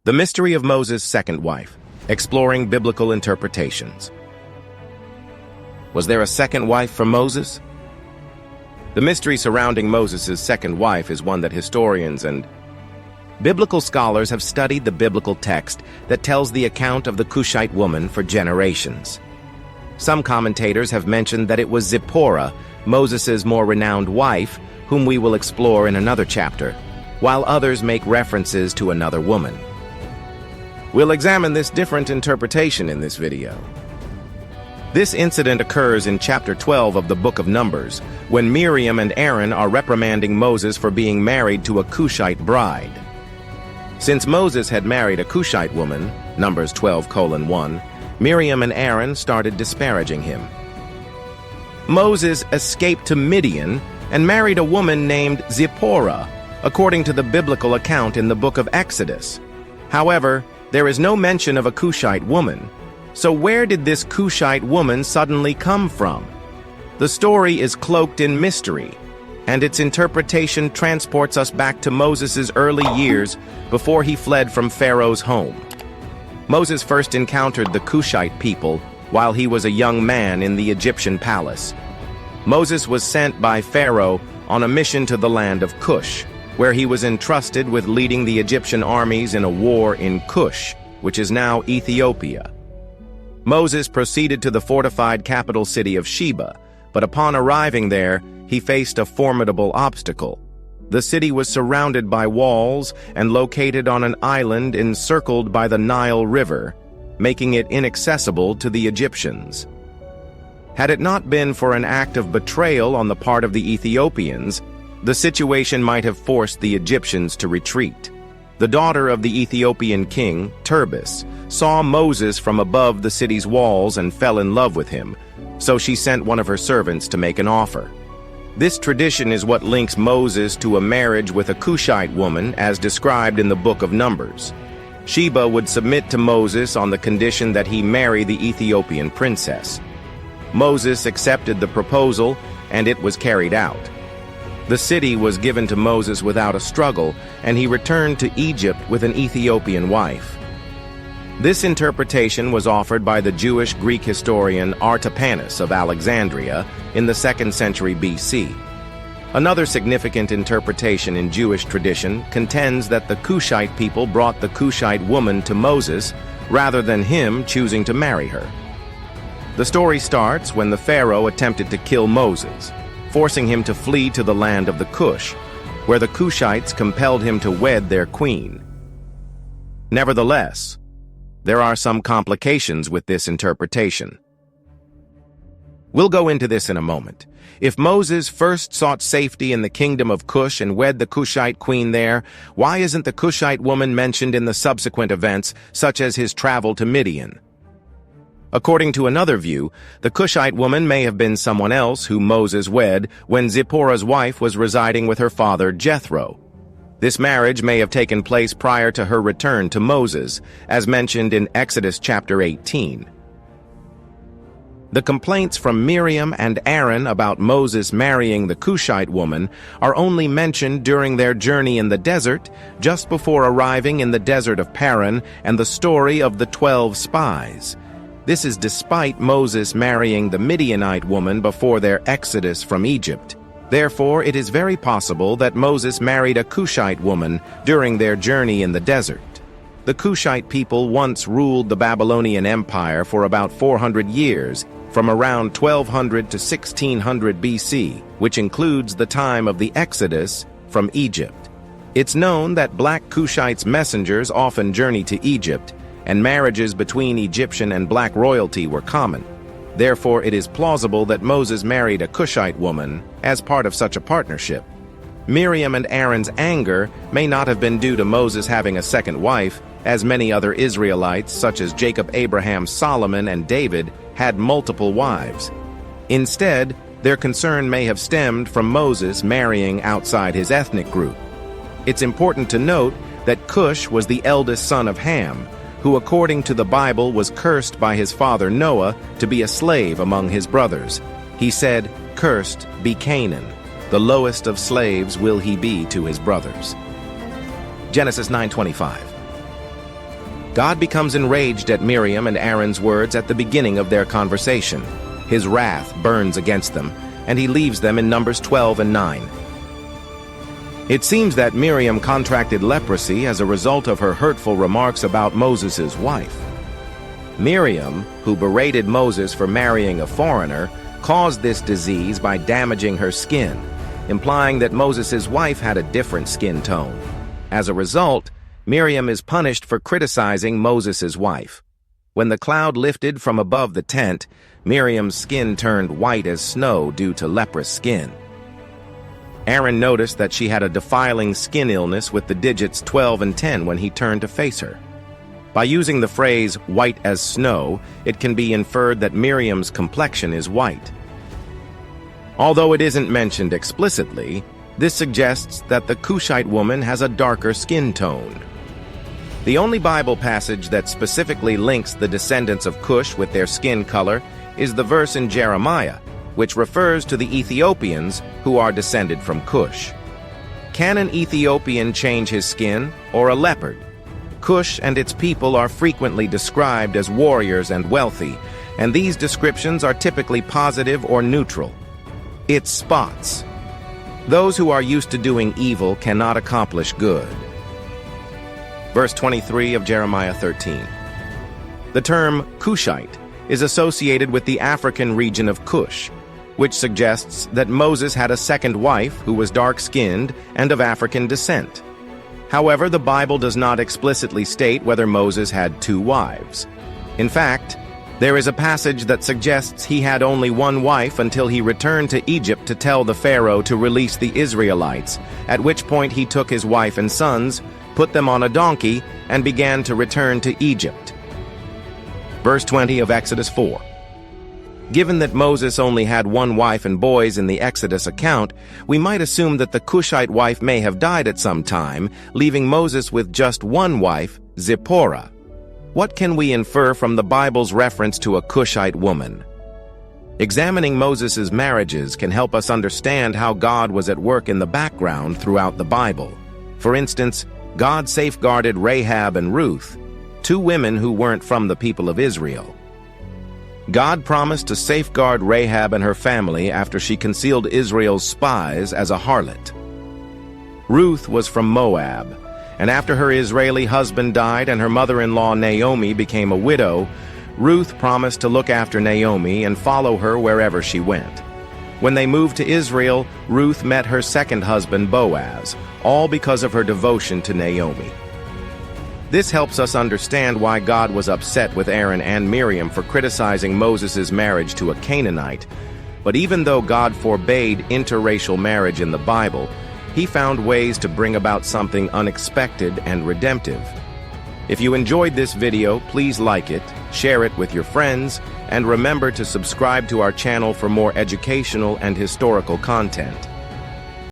The Mystery of Moses' Second Wife, Exploring Biblical Interpretations. Was there a second wife for Moses? The mystery surrounding Moses' second wife is one that historians and biblical scholars have studied the biblical text that tells the account of the Cushite woman for generations. Some commentators have mentioned that it was Zipporah, Moses' more renowned wife, whom we will explore in another chapter, while others make references to another woman. We'll examine this different interpretation in this video. This incident occurs in chapter 12 of the book of Numbers, when Miriam and Aaron are reprimanding Moses for being married to a Cushite bride. Since Moses had married a Cushite woman, Numbers 12:1, Miriam and Aaron started disparaging him. Moses escaped to Midian and married a woman named Zipporah, according to the biblical account in the book of Exodus. However, there is no mention of a Cushite woman. So where did this Cushite woman suddenly come from? The story is cloaked in mystery, and its interpretation transports us back to Moses' early years before he fled from Pharaoh's home. Moses first encountered the Cushite people while he was a young man in the Egyptian palace. Moses was sent by Pharaoh on a mission to the land of Cush, where he was entrusted with leading the Egyptian armies in a war in Cush, which is now Ethiopia. Moses proceeded to the fortified capital city of Sheba, but upon arriving there, he faced a formidable obstacle. The city was surrounded by walls and located on an island encircled by the Nile River, making it inaccessible to the Egyptians. Had it not been for an act of betrayal on the part of the Ethiopians, the situation might have forced the Egyptians to retreat. The daughter of the Ethiopian king, Turbis, saw Moses from above the city's walls and fell in love with him, so she sent one of her servants to make an offer. This tradition is what links Moses to a marriage with a Cushite woman as described in the book of Numbers. Sheba would submit to Moses on the condition that he marry the Ethiopian princess. Moses accepted the proposal, and it was carried out. The city was given to Moses without a struggle, and he returned to Egypt with an Ethiopian wife. This interpretation was offered by the Jewish Greek historian Artapanes of Alexandria in the 2nd century BC. Another significant interpretation in Jewish tradition contends that the Cushite people brought the Cushite woman to Moses rather than him choosing to marry her. The story starts when the Pharaoh attempted to kill Moses, forcing him to flee to the land of the Cush, where the Cushites compelled him to wed their queen. Nevertheless, there are some complications with this interpretation. We'll go into this in a moment. If Moses first sought safety in the kingdom of Cush and wed the Cushite queen there, why isn't the Cushite woman mentioned in the subsequent events, such as his travel to Midian? According to another view, the Cushite woman may have been someone else who Moses wed when Zipporah's wife was residing with her father Jethro. This marriage may have taken place prior to her return to Moses, as mentioned in Exodus chapter 18. The complaints from Miriam and Aaron about Moses marrying the Cushite woman are only mentioned during their journey in the desert, just before arriving in the desert of Paran, and the story of the 12 spies. This is despite Moses marrying the Midianite woman before their exodus from Egypt. Therefore, it is very possible that Moses married a Cushite woman during their journey in the desert. The Cushite people once ruled the Babylonian Empire for about 400 years, from around 1200 to 1600 BC, which includes the time of the Exodus from Egypt. It's known that black Cushites' messengers often journeyed to Egypt, and marriages between Egyptian and black royalty were common. Therefore, it is plausible that Moses married a Cushite woman as part of such a partnership. Miriam and Aaron's anger may not have been due to Moses having a second wife, as many other Israelites, such as Jacob, Abraham, Solomon, and David, had multiple wives. Instead, their concern may have stemmed from Moses marrying outside his ethnic group. It's important to note that Cush was the eldest son of Ham, who according to the Bible was cursed by his father Noah to be a slave among his brothers. He said, "Cursed be Canaan, the lowest of slaves will he be to his brothers." Genesis 9:25. God becomes enraged at Miriam and Aaron's words at the beginning of their conversation. His wrath burns against them, and he leaves them in Numbers 12 and 9. It seems that Miriam contracted leprosy as a result of her hurtful remarks about Moses' wife. Miriam, who berated Moses for marrying a foreigner, caused this disease by damaging her skin, implying that Moses' wife had a different skin tone. As a result, Miriam is punished for criticizing Moses' wife. When the cloud lifted from above the tent, Miriam's skin turned white as snow due to leprous skin. Aaron noticed that she had a defiling skin illness with the digits 12 and 10 when he turned to face her. By using the phrase white as snow, it can be inferred that Miriam's complexion is white. Although it isn't mentioned explicitly, this suggests that the Cushite woman has a darker skin tone. The only Bible passage that specifically links the descendants of Cush with their skin color is the verse in Jeremiah, which refers to the Ethiopians who are descended from Cush. Can an Ethiopian change his skin, or a leopard? Cush and its people are frequently described as warriors and wealthy, and these descriptions are typically positive or neutral. It's spots. Those who are used to doing evil cannot accomplish good. Verse 23 of Jeremiah 13. The term Cushite is associated with the African region of Cush, which suggests that Moses had a second wife who was dark-skinned and of African descent. However, the Bible does not explicitly state whether Moses had two wives. In fact, there is a passage that suggests he had only one wife until he returned to Egypt to tell the Pharaoh to release the Israelites, at which point he took his wife and sons, put them on a donkey, and began to return to Egypt. Verse 20 of Exodus 4. Given that Moses only had one wife and boys in the Exodus account, we might assume that the Cushite wife may have died at some time, leaving Moses with just one wife, Zipporah. What can we infer from the Bible's reference to a Cushite woman? Examining Moses' marriages can help us understand how God was at work in the background throughout the Bible. For instance, God safeguarded Rahab and Ruth, two women who weren't from the people of Israel. God promised to safeguard Rahab and her family after she concealed Israel's spies as a harlot. Ruth was from Moab, and after her Israeli husband died and her mother-in-law Naomi became a widow, Ruth promised to look after Naomi and follow her wherever she went. When they moved to Israel, Ruth met her second husband Boaz, all because of her devotion to Naomi. This helps us understand why God was upset with Aaron and Miriam for criticizing Moses' marriage to a Canaanite. But even though God forbade interracial marriage in the Bible, He found ways to bring about something unexpected and redemptive. If you enjoyed this video, please like it, share it with your friends, and remember to subscribe to our channel for more educational and historical content.